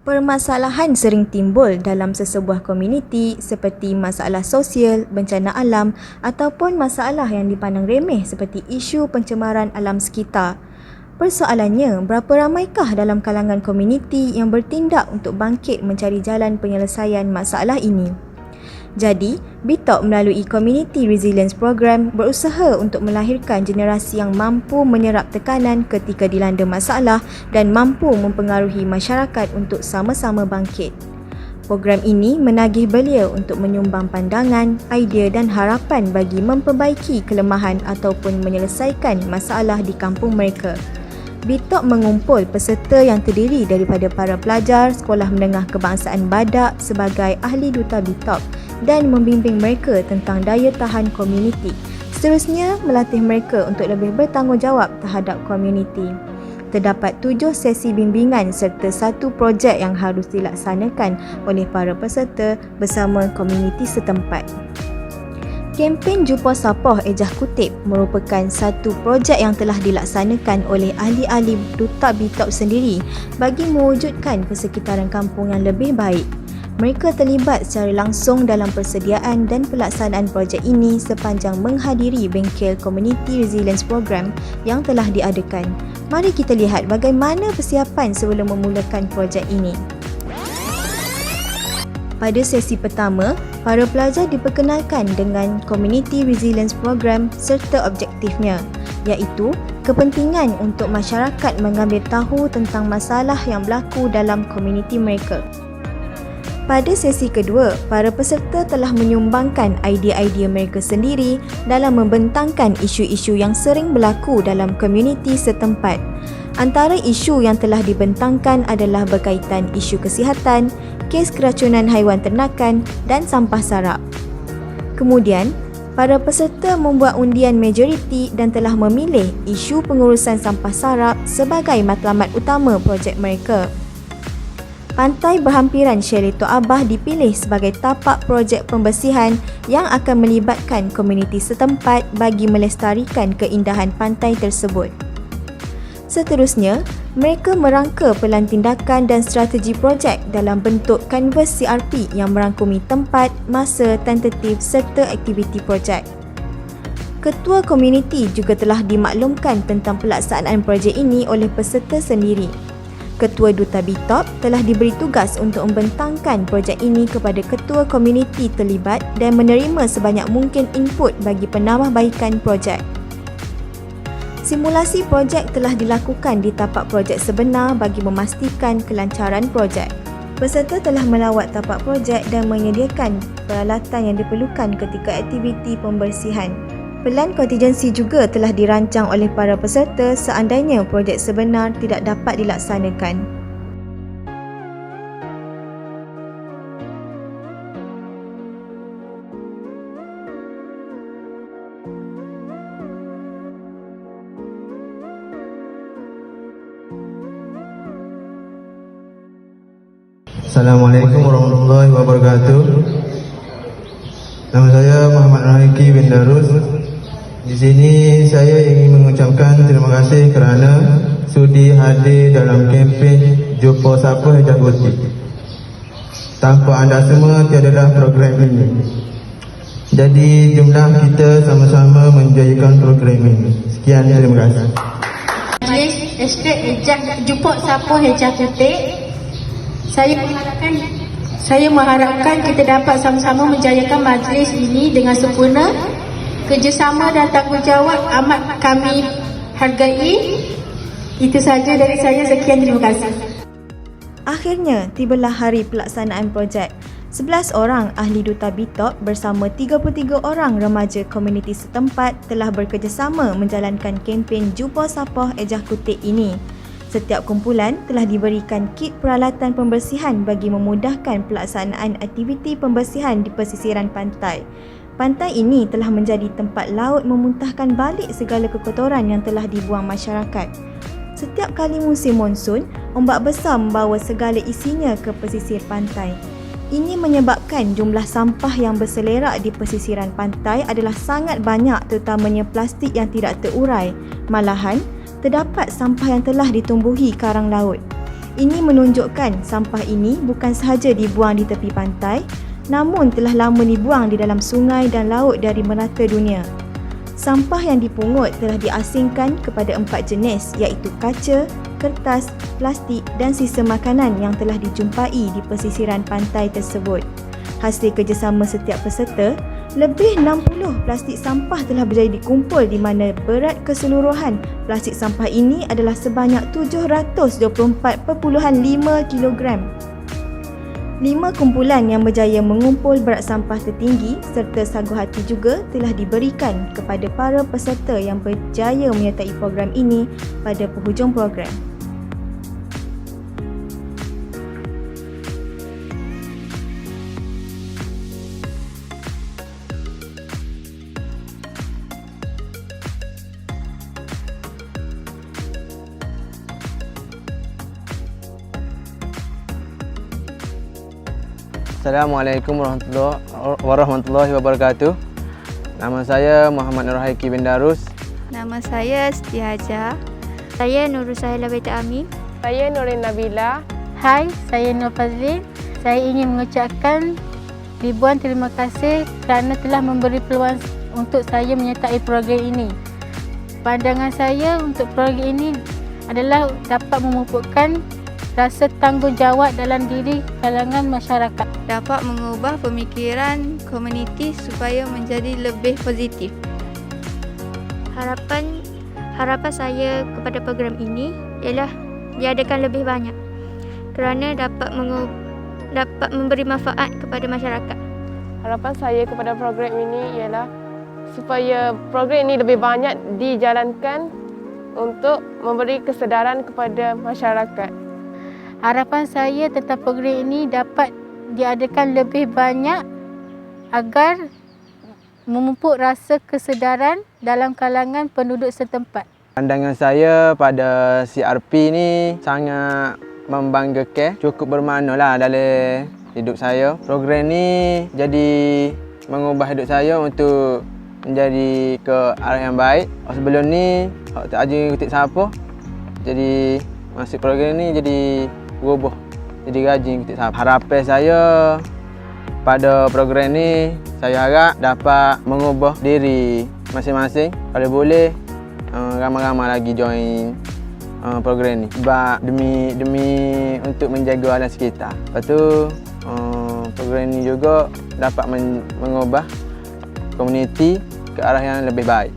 Permasalahan sering timbul dalam sesebuah komuniti seperti masalah sosial, bencana alam ataupun masalah yang dipandang remeh seperti isu pencemaran alam sekitar. Persoalannya, berapa ramaikah dalam kalangan komuniti yang bertindak untuk bangkit mencari jalan penyelesaian masalah ini? Jadi, BITOP melalui Community Resilience Program berusaha untuk melahirkan generasi yang mampu menyerap tekanan ketika dilanda masalah dan mampu mempengaruhi masyarakat untuk sama-sama bangkit. Program ini menagih belia untuk menyumbang pandangan, idea dan harapan bagi memperbaiki kelemahan ataupun menyelesaikan masalah di kampung mereka. BITOP mengumpul peserta yang terdiri daripada para pelajar Sekolah Menengah Kebangsaan Badak sebagai ahli duta BITOP dan membimbing mereka tentang daya tahan komuniti. Seterusnya, melatih mereka untuk lebih bertanggungjawab terhadap komuniti. Terdapat 7 sesi bimbingan serta 1 projek yang harus dilaksanakan oleh para peserta bersama komuniti setempat. Kempen Jumpa Sapoh Ejah Kutip merupakan satu projek yang telah dilaksanakan oleh ahli-ahli duta BITOP sendiri bagi mewujudkan persekitaran kampung yang lebih baik. Mereka terlibat secara langsung dalam persediaan dan pelaksanaan projek ini sepanjang menghadiri bengkel Community Resilience Program yang telah diadakan. Mari kita lihat bagaimana persiapan sebelum memulakan projek ini. Pada sesi pertama, para pelajar diperkenalkan dengan Community Resilience Program serta objektifnya, iaitu kepentingan untuk masyarakat mengambil tahu tentang masalah yang berlaku dalam komuniti mereka. Pada sesi kedua, para peserta telah menyumbangkan idea-idea mereka sendiri dalam membentangkan isu-isu yang sering berlaku dalam komuniti setempat. Antara isu yang telah dibentangkan adalah berkaitan isu kesihatan, kes keracunan haiwan ternakan dan sampah sarap. Kemudian, para peserta membuat undian majoriti dan telah memilih isu pengurusan sampah sarap sebagai matlamat utama projek mereka. Pantai berhampiran Chalet Tok Abah dipilih sebagai tapak projek pembersihan yang akan melibatkan komuniti setempat bagi melestarikan keindahan pantai tersebut. Seterusnya, mereka merangka pelan tindakan dan strategi projek dalam bentuk kanvas CRP yang merangkumi tempat, masa, tentatif serta aktiviti projek. Ketua komuniti juga telah dimaklumkan tentang pelaksanaan projek ini oleh peserta sendiri. Ketua Duta BITOP telah diberi tugas untuk membentangkan projek ini kepada ketua komuniti terlibat dan menerima sebanyak mungkin input bagi penambahbaikan projek. Simulasi projek telah dilakukan di tapak projek sebenar bagi memastikan kelancaran projek. Peserta telah melawat tapak projek dan menyediakan peralatan yang diperlukan ketika aktiviti pembersihan. Pelan kontingensi juga telah dirancang oleh para peserta seandainya projek sebenar tidak dapat dilaksanakan. Assalamualaikum warahmatullahi wabarakatuh. Nama saya Muhammad Rahiki bin Darus. Di sini saya ingin mengucapkan terima kasih kerana sudi hadir dalam kempen Jumpa Sapoh Ejah Kutip. Tanpa anda semua tiadalah program ini. Jadi jumlah kita sama-sama menjayakan program ini. Sekian, terima kasih. Majlis Estate Jumpa Sapoh Ejah Kutip. Saya mengharapkan kita dapat sama-sama menjayakan majlis ini dengan sempurna. Kerjasama dan tanggungjawab amat kami hargai. Itu sahaja dari saya. Sekian, terima kasih. Akhirnya, tibalah hari pelaksanaan projek. 11 orang ahli duta BITOP bersama 33 orang remaja komuniti setempat telah bekerjasama menjalankan kempen Jumpa Sapoh Ejah Kutip ini. Setiap kumpulan telah diberikan kit peralatan pembersihan bagi memudahkan pelaksanaan aktiviti pembersihan di pesisiran pantai. Pantai ini telah menjadi tempat laut memuntahkan balik segala kekotoran yang telah dibuang masyarakat. Setiap kali musim monsun, ombak besar membawa segala isinya ke pesisir pantai. Ini menyebabkan jumlah sampah yang berselerak di pesisiran pantai adalah sangat banyak, terutamanya plastik yang tidak terurai. Malahan, terdapat sampah yang telah ditumbuhi karang laut. Ini menunjukkan sampah ini bukan sahaja dibuang di tepi pantai, namun telah lama dibuang di dalam sungai dan laut dari merata dunia. Sampah yang dipungut telah diasingkan kepada 4 jenis iaitu kaca, kertas, plastik dan sisa makanan yang telah dijumpai di pesisiran pantai tersebut. Hasil kerjasama setiap peserta, lebih 60 plastik sampah telah berjaya dikumpul di mana berat keseluruhan plastik sampah ini adalah sebanyak 724.5 kilogram. 5 kumpulan yang berjaya mengumpul berat sampah tertinggi serta sagu hati juga telah diberikan kepada para peserta yang berjaya menyertai program ini pada penghujung program. Assalamualaikum warahmatullahi wabarakatuh. Nama saya Muhammad Nur Haiki bin Darus. Nama saya Siti Haja. Saya Nurul Sahila Beta Amin. Saya Nurin Nabila. Hai, saya Nur Fazlin. Saya ingin mengucapkan ribuan terima kasih kerana telah memberi peluang untuk saya menyertai program ini. Pandangan saya untuk program ini adalah dapat memupukkan rasa tanggungjawab dalam diri kalangan masyarakat. Dapat mengubah pemikiran komuniti supaya menjadi lebih positif. Harapan saya kepada program ini ialah diadakan lebih banyak kerana dapat memberi manfaat kepada masyarakat. Harapan saya kepada program ini ialah supaya program ini lebih banyak dijalankan untuk memberi kesedaran kepada masyarakat. Harapan saya tentang program ini dapat diadakan lebih banyak agar memupuk rasa kesedaran dalam kalangan penduduk setempat. Pandangan saya pada CRP ni sangat membanggakan, cukup bermakna lah dalam hidup saya. Program ni jadi mengubah hidup saya untuk menjadi ke arah yang baik. Sebelum ni, tak ada ikut siapa. Jadi masuk program ni jadi berubah, jadi rajin ikut siapa. Harapan saya pada program ni, saya harap dapat mengubah diri masing-masing. Kalau boleh, ramai-ramai lagi join program ni. Sebab demi untuk menjaga alam sekitar. Lepas tu, program ni juga dapat mengubah komuniti ke arah yang lebih baik.